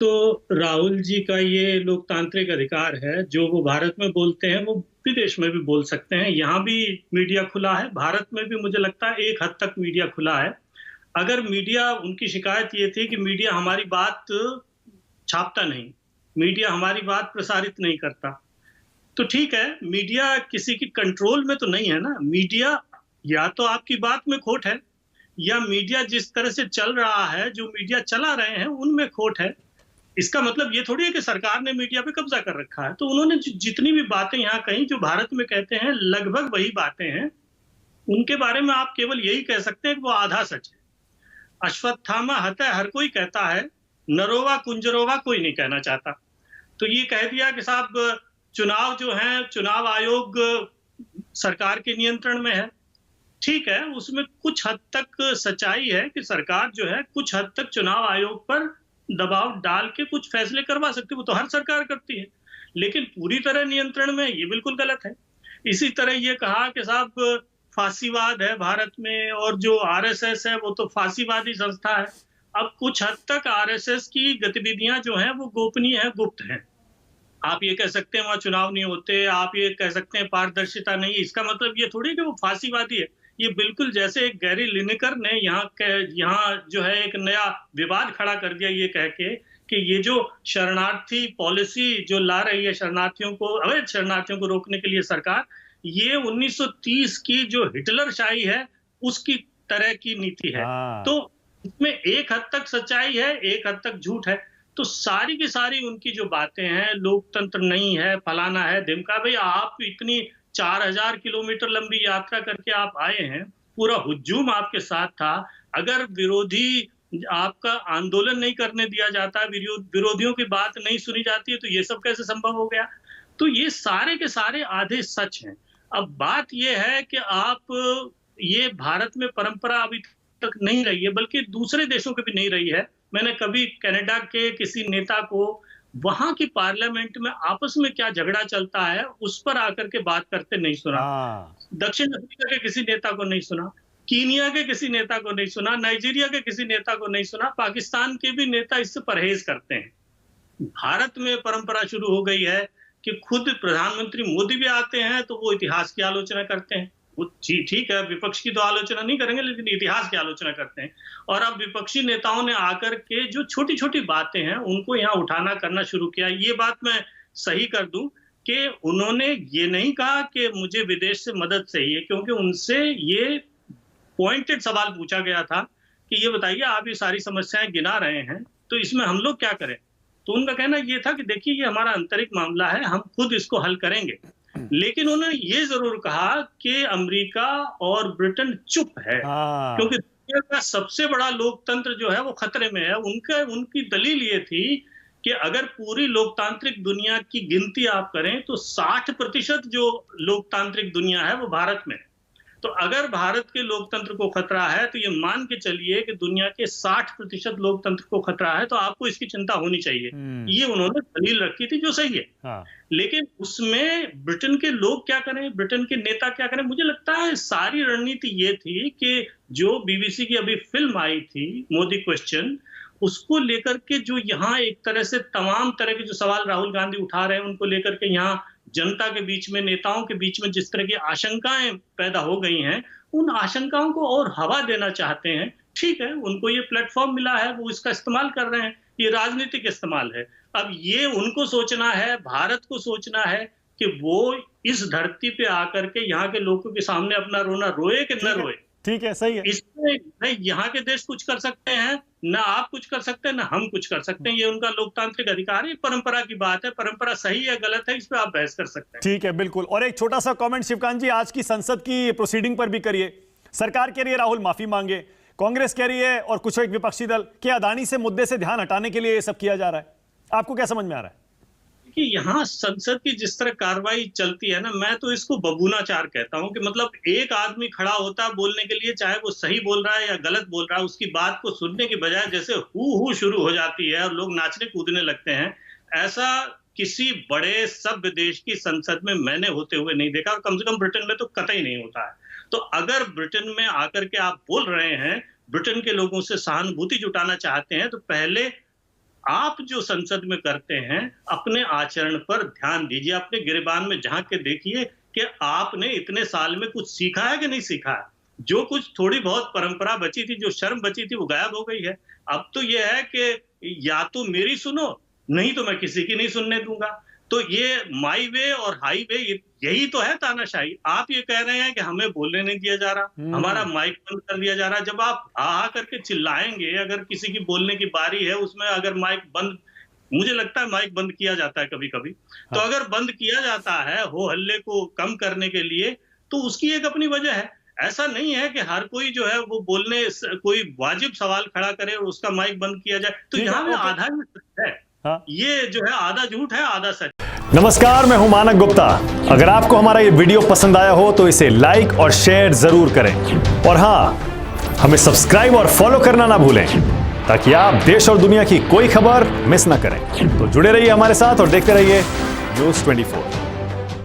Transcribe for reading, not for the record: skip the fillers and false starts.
तो राहुल जी का ये लोकतांत्रिक अधिकार है, जो वो भारत में बोलते हैं, वो विदेश में भी बोल सकते हैं। यहाँ भी मीडिया खुला है, भारत में भी मुझे लगता है एक हद तक मीडिया खुला है। अगर मीडिया उनकी शिकायत ये थी कि मीडिया हमारी बात छापता नहीं, मीडिया हमारी बात प्रसारित नहीं करता। तो ठीक है, मीडिया किसी की कंट्रोल में तो नहीं है ना। मीडिया या तो आपकी बात में खोट है, या मीडिया जिस तरह से चल रहा है, जो मीडिया चला रहे हैं, उनमें खोट है। इसका मतलब ये थोड़ी है कि सरकार ने मीडिया पे कब्जा कर रखा है। तो उन्होंने जितनी भी बातें यहाँ कही, जो भारत में कहते हैं, लगभग वही बातें हैं। उनके बारे में आप केवल यही कह सकते हैं कि वो आधा सच है। अश्वत्थामा हतः हर कोई कहता है, नरोवा कुंजरोवा कोई नहीं कहना चाहता। तो ये कह दिया कि साहब चुनाव जो है, चुनाव आयोग सरकार के नियंत्रण में है। ठीक है, उसमें कुछ हद तक सच्चाई है कि सरकार जो है कुछ हद तक चुनाव आयोग पर दबाव डाल के कुछ फैसले करवा सकती है, वो तो हर सरकार करती है। लेकिन पूरी तरह नियंत्रण में ये बिल्कुल गलत है। इसी तरह ये कहा कि साहब फांसीवाद है भारत में, और जो आरएसएस है वो तो फांसीवादी संस्था है। अब कुछ हद तक आरएसएस की गतिविधियां जो हैं वो गोपनीय है, गुप्त हैं। आप ये कह सकते हैं वहाँ चुनाव नहीं होते, आप ये कह सकते हैं पारदर्शिता नहीं, इसका मतलब ये थोड़ी कि वो फांसीवादी है। ये बिल्कुल जैसे एक गैरी लिनेकर ने यहाँ जो है एक नया विवाद खड़ा कर दिया ये कह के कि ये जो शरणार्थी पॉलिसी जो ला रही है शरणार्थियों को, अवैध शरणार्थियों को रोकने के लिए सरकार, ये 1930 की जो हिटलरशाही है उसकी तरह की नीति है। हाँ। तो इसमें एक हद तक सच्चाई है, एक हद तक झूठ है। तो सारी की सारी उनकी जो बातें हैं, लोकतंत्र नहीं है, फलाना है, ढिमका, भाई आप इतनी 4000 किलोमीटर लंबी यात्रा करके आप आए हैं, पूरा हुज्जूम आपके साथ था। अगर विरोधी आपका आंदोलन नहीं करने दिया जाता, विरोधियों की बात नहीं सुनी जाती है, तो ये सब कैसे संभव हो गया? तो ये सारे के सारे आधे सच हैं। अब बात ये है कि आप ये भारत में परंपरा अभी तक नहीं रही है, बल्कि दूसरे देशों की भी नहीं रही है। मैंने कभी कनाडा के किसी नेता को वहां की पार्लियामेंट में आपस में क्या झगड़ा चलता है उस पर आकर के बात करते नहीं सुना। हाँ। दक्षिण अफ्रीका के किसी नेता को नहीं सुना, कीनिया के किसी नेता को नहीं सुना, नाइजीरिया के किसी नेता को नहीं सुना, पाकिस्तान के भी नेता इससे परहेज करते हैं। भारत में परंपरा शुरू हो गई है कि खुद प्रधानमंत्री मोदी भी आते हैं तो वो इतिहास की आलोचना करते हैं। वो ठीक है, विपक्ष की तो आलोचना नहीं करेंगे, लेकिन इतिहास की आलोचना करते हैं। और अब विपक्षी नेताओं ने आकर के जो छोटी छोटी बातें हैं उनको यहाँ उठाना करना शुरू किया। ये बात मैं सही कर दूं कि उन्होंने ये नहीं कहा कि मुझे विदेश से मदद चाहिए, क्योंकि उनसे ये पॉइंटेड सवाल पूछा गया था कि ये बताइए आप ये सारी समस्याएं गिना रहे हैं, तो इसमें हम लोग क्या करें? तो उनका कहना ये था कि देखिए ये हमारा आंतरिक मामला है, हम खुद इसको हल करेंगे। लेकिन उन्होंने ये जरूर कहा कि अमेरिका और ब्रिटेन चुप है, हाँ। क्योंकि दुनिया का सबसे बड़ा लोकतंत्र जो है वो खतरे में है। उनकी दलील ये थी कि अगर पूरी लोकतांत्रिक दुनिया की गिनती आप करें तो 60% जो लोकतांत्रिक दुनिया है वो भारत में है। तो अगर भारत के लोकतंत्र को खतरा है, तो ये मान के चलिए कि दुनिया के 60% लोकतंत्र को खतरा है, तो आपको इसकी चिंता होनी चाहिए। ये उन्होंने दलील रखी थी, जो सही है। हाँ। लेकिन उसमें ब्रिटेन के लोग क्या करें, ब्रिटेन के नेता क्या करें? मुझे लगता है सारी रणनीति ये थी कि जो बीबीसी की अभी फिल्म आई थी, मोदी क्वेश्चन, उसको लेकर के जो यहाँ एक तरह से तमाम तरह के जो सवाल राहुल गांधी उठा रहे हैं, उनको लेकर के यहाँ जनता के बीच में, नेताओं के बीच में जिस तरह की आशंकाएं पैदा हो गई हैं, उन आशंकाओं को और हवा देना चाहते हैं। ठीक है, उनको ये प्लेटफॉर्म मिला है, वो इसका इस्तेमाल कर रहे हैं, ये राजनीतिक इस्तेमाल है। अब ये उनको सोचना है, भारत को सोचना है कि वो इस धरती पे आकर के यहाँ के लोगों के सामने अपना रोना रोए कि न रोए। ठीक है, सही है। इसमें न यहाँ के देश कुछ कर सकते हैं, ना आप कुछ कर सकते हैं, ना हम कुछ कर सकते हैं। ये उनका लोकतांत्रिक अधिकार है, परंपरा की बात है। परंपरा सही है गलत है, इस पे आप बहस कर सकते हैं। ठीक है, बिल्कुल। और एक छोटा सा कमेंट शिवकांत जी, आज की संसद की प्रोसीडिंग पर भी करिए। सरकार कह रही है राहुल माफी मांगे, कांग्रेस कह रही है और कुछ एक विपक्षी दल कि अदानी से मुद्दे से ध्यान हटाने के लिए ये सब किया जा रहा है। आपको क्या समझ में आ रहा है? कि यहाँ संसद की जिस तरह कार्रवाई चलती है ना, मैं तो इसको बबूनाचार कहता हूँ। कि मतलब एक आदमी खड़ा होता है बोलने के लिए, चाहे वो सही बोल रहा है या गलत बोल रहा है, उसकी बात को सुनने के बजाय जैसे हू शुरू हो जाती है और लोग नाचने कूदने लगते हैं। ऐसा किसी बड़े सभ्य देश की संसद में मैंने होते हुए नहीं देखा, और कम से कम ब्रिटेन में तो कतई नहीं होता है। तो अगर ब्रिटेन में आकर के आप बोल रहे हैं, ब्रिटेन के लोगों से सहानुभूति जुटाना चाहते हैं, तो पहले आप जो संसद में करते हैं अपने आचरण पर ध्यान दीजिए, अपने गिरेबान में झांक के देखिए कि आपने इतने साल में कुछ सीखा है कि नहीं सीखा है। जो कुछ थोड़ी बहुत परंपरा बची थी, जो शर्म बची थी, वो गायब हो गई है। अब तो ये है कि या तो मेरी सुनो, नहीं तो मैं किसी की नहीं सुनने दूंगा। तो ये माई वे और हाई वे, यही तो है तानाशाही। आप ये कह रहे हैं कि हमें बोलने नहीं दिया जा रहा, हमारा माइक बंद कर दिया जा रहा। जब आप हा करके चिल्लाएंगे, अगर किसी की बोलने की बारी है, उसमें अगर माइक बंद, मुझे लगता है माइक बंद किया जाता है कभी कभी, तो अगर बंद किया जाता है हो हल्ले को कम करने के लिए, तो उसकी एक अपनी वजह है। ऐसा नहीं है कि हर कोई जो है वो बोलने, कोई वाजिब सवाल खड़ा करे और उसका माइक बंद किया जाए। तो यहाँ में आधा ही सच है, ये जो है आधा झूठ है आधा सच। नमस्कार, मैं हूं मानक गुप्ता। अगर आपको हमारा ये वीडियो पसंद आया हो तो इसे लाइक और शेयर जरूर करें, और हाँ, हमें सब्सक्राइब और फॉलो करना ना भूलें ताकि आप देश और दुनिया की कोई खबर मिस ना करें। तो जुड़े रहिए हमारे साथ और देखते रहिए न्यूज़ 24।